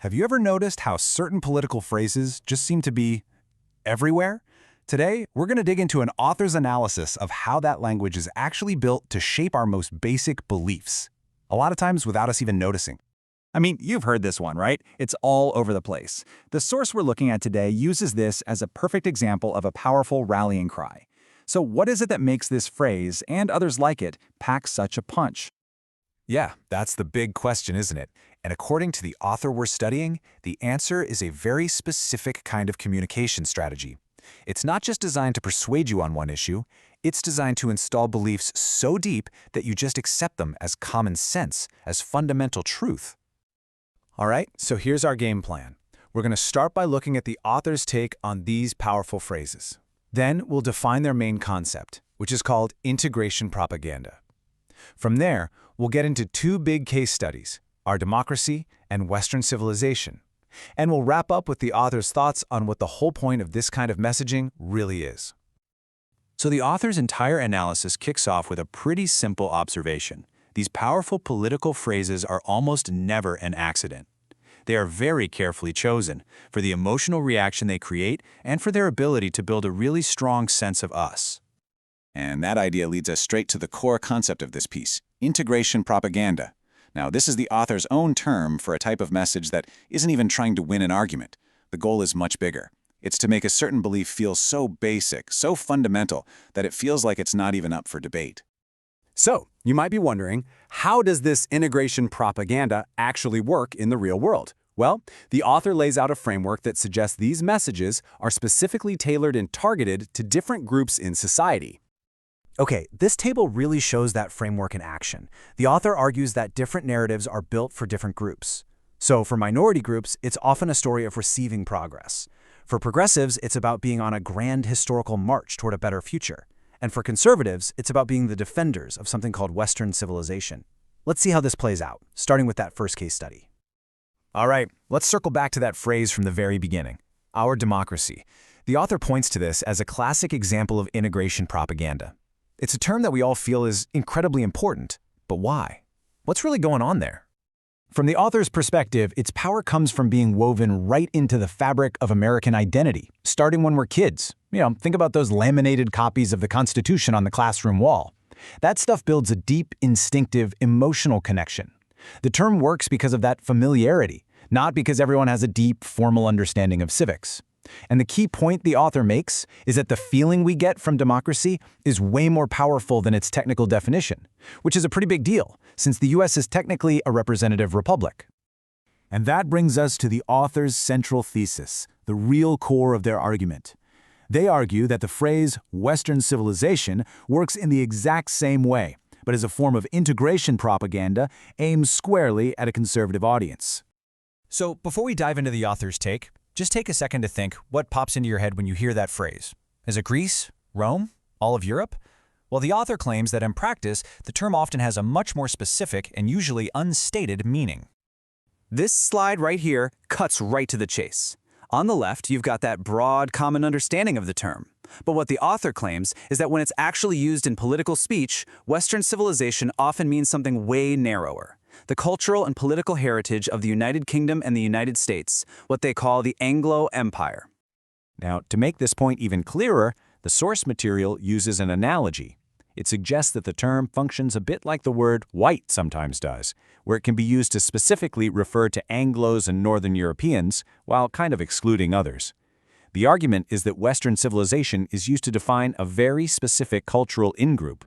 Have you ever noticed how certain political phrases just seem to be everywhere? Today, we're going to dig into an author's analysis of how that language is actually built to shape our most basic beliefs, a lot of times without us even noticing. I mean, you've heard this one, right? It's all over the place. The source we're looking at today uses this as a perfect example of a powerful rallying cry. So what is it that makes this phrase, and others like it, pack such a punch? Yeah, that's the big question, isn't it? And according to the author we're studying, the answer is a very specific kind of communication strategy. It's not just designed to persuade you on one issue, it's designed to install beliefs so deep that you just accept them as common sense, as fundamental truth. All right, so here's our game plan. We're going to start by looking at the author's take on these powerful phrases. Then we'll define their main concept, which is called integration propaganda. From there, we'll get into two big case studies, our democracy and Western civilization. And we'll wrap up with the author's thoughts on what the whole point of this kind of messaging really is. So the author's entire analysis kicks off with a pretty simple observation. These powerful political phrases are almost never an accident. They are very carefully chosen for the emotional reaction they create and for their ability to build a really strong sense of us. And that idea leads us straight to the core concept of this piece, integration propaganda. Now, this is the author's own term for a type of message that isn't even trying to win an argument. The goal is much bigger. It's to make a certain belief feel so basic, so fundamental, that it feels like it's not even up for debate. So, you might be wondering, how does this integration propaganda actually work in the real world? Well, the author lays out a framework that suggests these messages are specifically tailored and targeted to different groups in society. Okay, this table really shows that framework in action. The author argues that different narratives are built for different groups. So for minority groups, it's often a story of receiving progress. For progressives, it's about being on a grand historical march toward a better future. And for conservatives, it's about being the defenders of something called Western civilization. Let's see how this plays out, starting with that first case study. All right, let's circle back to that phrase from the very beginning, our democracy. The author points to this as a classic example of integration propaganda. It's a term that we all feel is incredibly important, but why? What's really going on there? From the author's perspective, its power comes from being woven right into the fabric of American identity, starting when we're kids. Think about those laminated copies of the Constitution on the classroom wall. That stuff builds a deep, instinctive, emotional connection. The term works because of that familiarity, not because everyone has a deep, formal understanding of civics. And the key point the author makes is that the feeling we get from democracy is way more powerful than its technical definition, which is a pretty big deal, since the US is technically a representative republic. And that brings us to the author's central thesis, the real core of their argument. They argue that the phrase Western civilization works in the exact same way, but as a form of integration propaganda aimed squarely at a conservative audience. So before we dive into the author's take, just take a second to think what pops into your head when you hear that phrase. Is it Greece? Rome? All of Europe? Well, the author claims that in practice, the term often has a much more specific and usually unstated meaning. This slide right here cuts right to the chase. On the left, you've got that broad, common understanding of the term. But what the author claims is that when it's actually used in political speech, Western civilization often means something way narrower. The cultural and political heritage of the United Kingdom and the United States, what they call the Anglo-Empire. Now, to make this point even clearer, the source material uses an analogy. It suggests that the term functions a bit like the word white sometimes does, where it can be used to specifically refer to Anglos and Northern Europeans, while kind of excluding others. The argument is that Western civilization is used to define a very specific cultural in-group.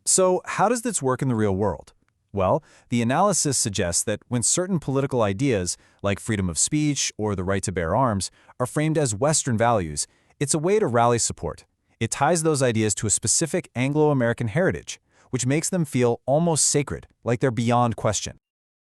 So, how does this work in the real world? Well, the analysis suggests that when certain political ideas, like freedom of speech or the right to bear arms, are framed as Western values, it's a way to rally support. It ties those ideas to a specific Anglo-American heritage, which makes them feel almost sacred, like they're beyond question.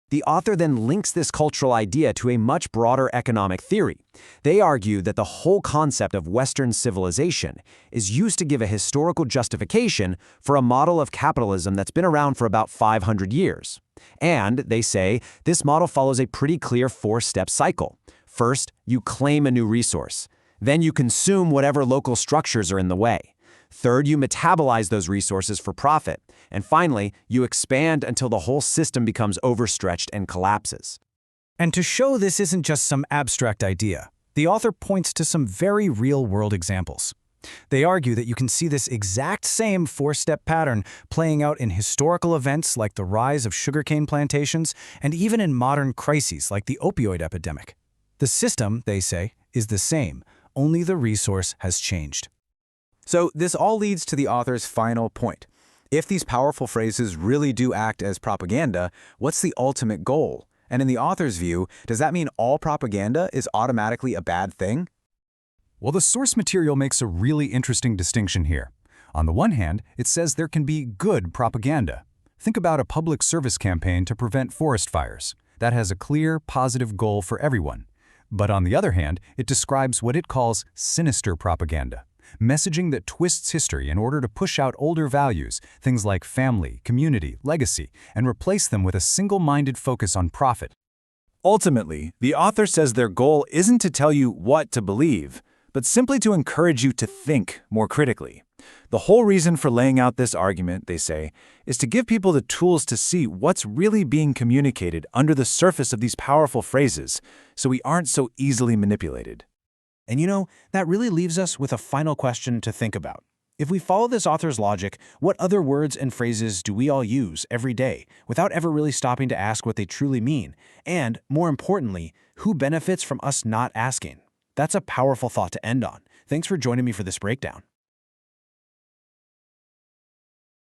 The author then links this cultural idea to a much broader economic theory. They argue that the whole concept of Western civilization is used to give a historical justification for a model of capitalism that's been around for about 500 years. And, they say, this model follows a pretty clear four-step cycle. First, you claim a new resource. Then you consume whatever local structures are in the way. Third, you metabolize those resources for profit. And finally, you expand until the whole system becomes overstretched and collapses. And to show this isn't just some abstract idea, the author points to some very real-world examples. They argue that you can see this exact same four-step pattern playing out in historical events like the rise of sugarcane plantations and even in modern crises like the opioid epidemic. The system, they say, is the same, only the resource has changed. So this all leads to the author's final point. If these powerful phrases really do act as propaganda, what's the ultimate goal? And in the author's view, does that mean all propaganda is automatically a bad thing? Well, the source material makes a really interesting distinction here. On the one hand, it says there can be good propaganda. Think about a public service campaign to prevent forest fires. That has a clear, positive goal for everyone. But on the other hand, it describes what it calls sinister propaganda, messaging that twists history in order to push out older values, things like family, community, legacy, and replace them with a single-minded focus on profit. Ultimately, the author says their goal isn't to tell you what to believe, but simply to encourage you to think more critically. The whole reason for laying out this argument, they say, is to give people the tools to see what's really being communicated under the surface of these powerful phrases, so we aren't so easily manipulated. And that really leaves us with a final question to think about. If we follow this author's logic, what other words and phrases do we all use every day without ever really stopping to ask what they truly mean? And, more importantly, who benefits from us not asking? That's a powerful thought to end on. Thanks for joining me for this breakdown.